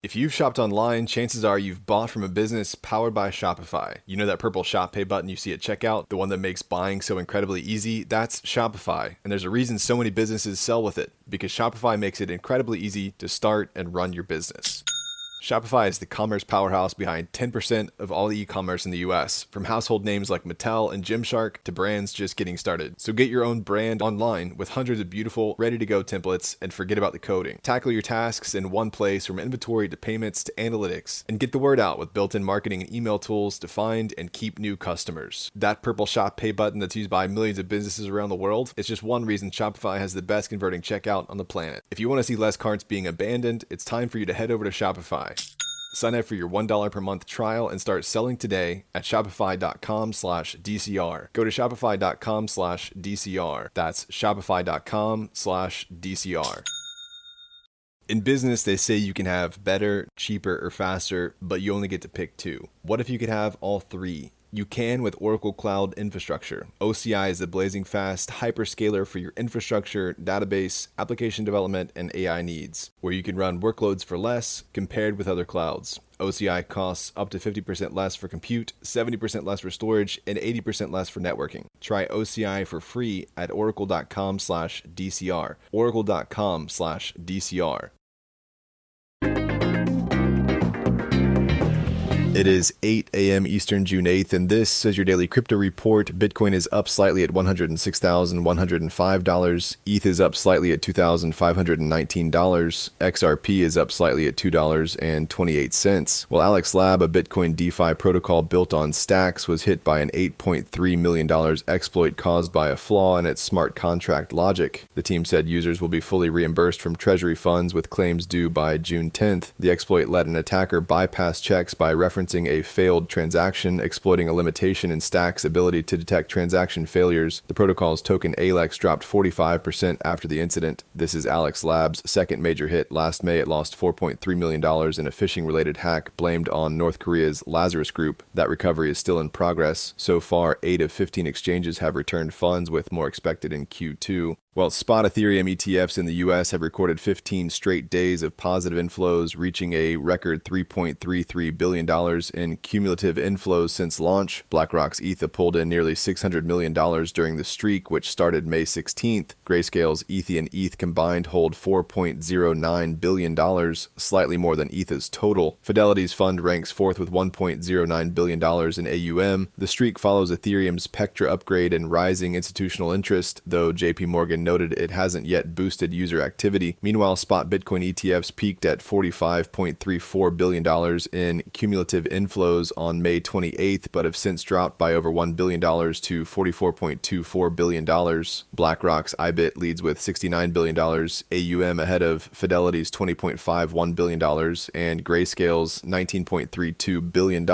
If you've shopped online, chances are you've bought from a business powered by Shopify. You know that purple Shop Pay button you see at checkout, the one that makes buying so incredibly easy? That's Shopify. And there's a reason so many businesses sell with it, because Shopify makes it incredibly easy to start and run your business. Shopify is the commerce powerhouse behind 10% of all the e-commerce in the US, from household names like Mattel and Gymshark to brands just getting started. So get your own brand online with hundreds of beautiful, ready-to-go templates, and forget about the coding. Tackle your tasks in one place, from inventory to payments to analytics, and get the word out with built-in marketing and email tools to find and keep new customers. That purple Shop Pay button that's used by millions of businesses around the world, it's just one reason Shopify has the best converting checkout on the planet. If you want to see less carts being abandoned, it's time for you to head over to Shopify. Sign up for your $1 per month trial and start selling today at shopify.com/DCR. Go to shopify.com/DCR. That's shopify.com/DCR. In business, they say you can have better, cheaper, or faster, but you only get to pick two. What if you could have all three? You can with Oracle Cloud Infrastructure. OCI is the blazing fast hyperscaler for your infrastructure, database, application development, and AI needs, where you can run workloads for less compared with other clouds. OCI costs up to 50% less for compute, 70% less for storage, and 80% less for networking. Try OCI for free at oracle.com/DCR. Oracle.com/DCR. It is 8 a.m. Eastern, June 8th, and this is your daily crypto report. Bitcoin is up slightly at $106,105. ETH is up slightly at $2,519. XRP is up slightly at $2.28. While Alex Lab, a Bitcoin DeFi protocol built on Stacks, was hit by an $8.3 million exploit caused by a flaw in its smart contract logic. The team said users will be fully reimbursed from Treasury funds with claims due by June 10th. The exploit let an attacker bypass checks by referencing a failed transaction, exploiting a limitation in Stack's ability to detect transaction failures. The protocol's token Alex dropped 45% after the incident. This is Alex Lab's second major hit. Last May, it lost $4.3 million in a phishing-related hack blamed on North Korea's Lazarus Group. That recovery is still in progress. So far, 8 of 15 exchanges have returned funds, with more expected in Q2. Well, spot Ethereum ETFs in the US have recorded 15 straight days of positive inflows, reaching a record $3.33 billion in cumulative inflows since launch. BlackRock's ETH pulled in nearly $600 million during the streak, which started May 16th. Grayscale's ETH and ETH combined hold $4.09 billion, slightly more than ETH's total. Fidelity's fund ranks fourth with $1.09 billion in AUM. The streak follows Ethereum's Pectra upgrade and rising institutional interest, though JP Morgan noted it hasn't yet boosted user activity. Meanwhile, spot Bitcoin ETFs peaked at $45.34 billion in cumulative inflows on May 28th, but have since dropped by over $1 billion to $44.24 billion. BlackRock's IBIT leads with $69 billion AUM, ahead of Fidelity's $20.51 billion and Grayscale's $19.32 billion.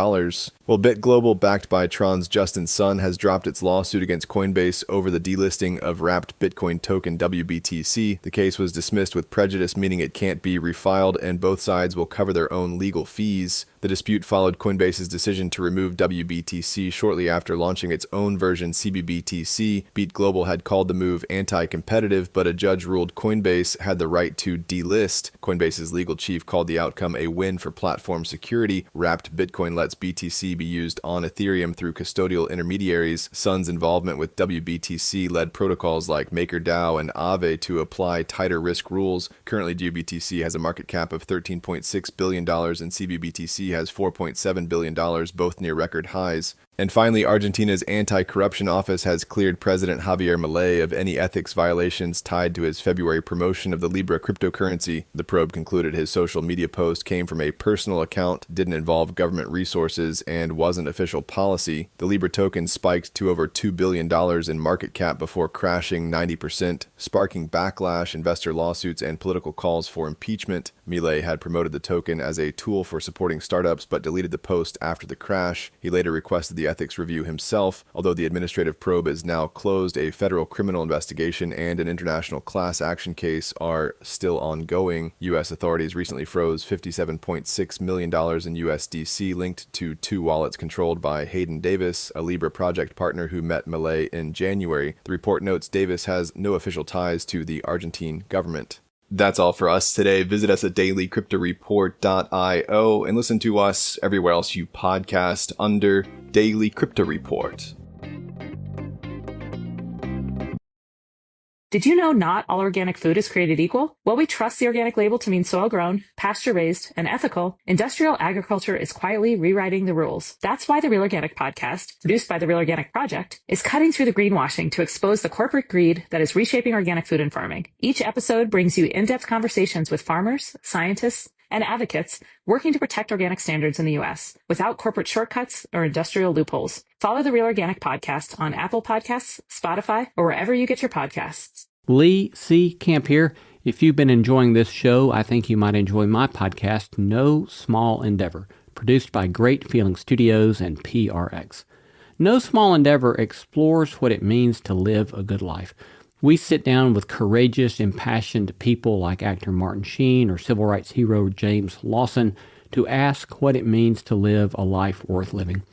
Well, BitGlobal, backed by Tron's Justin Sun, has dropped its lawsuit against Coinbase over the delisting of wrapped Bitcoin token wBTC. The case was dismissed with prejudice, meaning it can't be refiled, and both sides will cover their own legal fees. The dispute followed Coinbase's decision to remove wBTC shortly after launching its own version, CBBTC. BitGlobal had called the move anti-competitive, but a judge ruled Coinbase had the right to delist. Coinbase's legal chief called the outcome a win for platform security. Wrapped Bitcoin lets BTC be used on Ethereum through custodial intermediaries. Sun's involvement with wBTC led protocols like MakerDAO and Aave to apply tighter risk rules. Currently, wBTC has a market cap of $13.6 billion and CBBTC has $4.7 billion, both near record highs. And finally, Argentina's anti-corruption office has cleared President Javier Milei of any ethics violations tied to his February promotion of the Libra cryptocurrency. The probe concluded his social media post came from a personal account, didn't involve government resources, and wasn't official policy. The Libra token spiked to over $2 billion in market cap before crashing 90%, sparking backlash, investor lawsuits, and political calls for impeachment. Milei had promoted the token as a tool for supporting startups, but deleted the post after the crash. He later requested the ethics review himself. Although the administrative probe is now closed, a federal criminal investigation and an international class action case are still ongoing. U.S. authorities recently froze $57.6 million in USDC linked to two wallets controlled by Hayden Davis, a Libra project partner who met Milei in January. The report notes Davis has no official ties to the Argentine government. That's all for us today. Visit us at dailycryptoreport.io and listen to us everywhere else you podcast under Daily Crypto Report. Did you know not all organic food is created equal? While we trust the organic label to mean soil-grown, pasture-raised, and ethical, industrial agriculture is quietly rewriting the rules. That's why the Real Organic podcast, produced by the Real Organic Project, is cutting through the greenwashing to expose the corporate greed that is reshaping organic food and farming. Each episode brings you in-depth conversations with farmers, scientists, and advocates working to protect organic standards in the U.S. without corporate shortcuts or industrial loopholes. Follow the Real Organic Podcast on Apple Podcasts, Spotify, or wherever you get your podcasts. Lee C. Camp here. If you've been enjoying this show, I think you might enjoy my podcast, No Small Endeavor, produced by Great Feeling Studios and PRX. No Small Endeavor explores what it means to live a good life. We sit down with courageous, impassioned people like actor Martin Sheen or civil rights hero James Lawson to ask what it means to live a life worth living.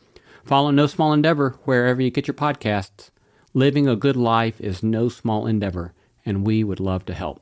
Follow No Small Endeavor wherever you get your podcasts. Living a good life is no small endeavor, and we would love to help.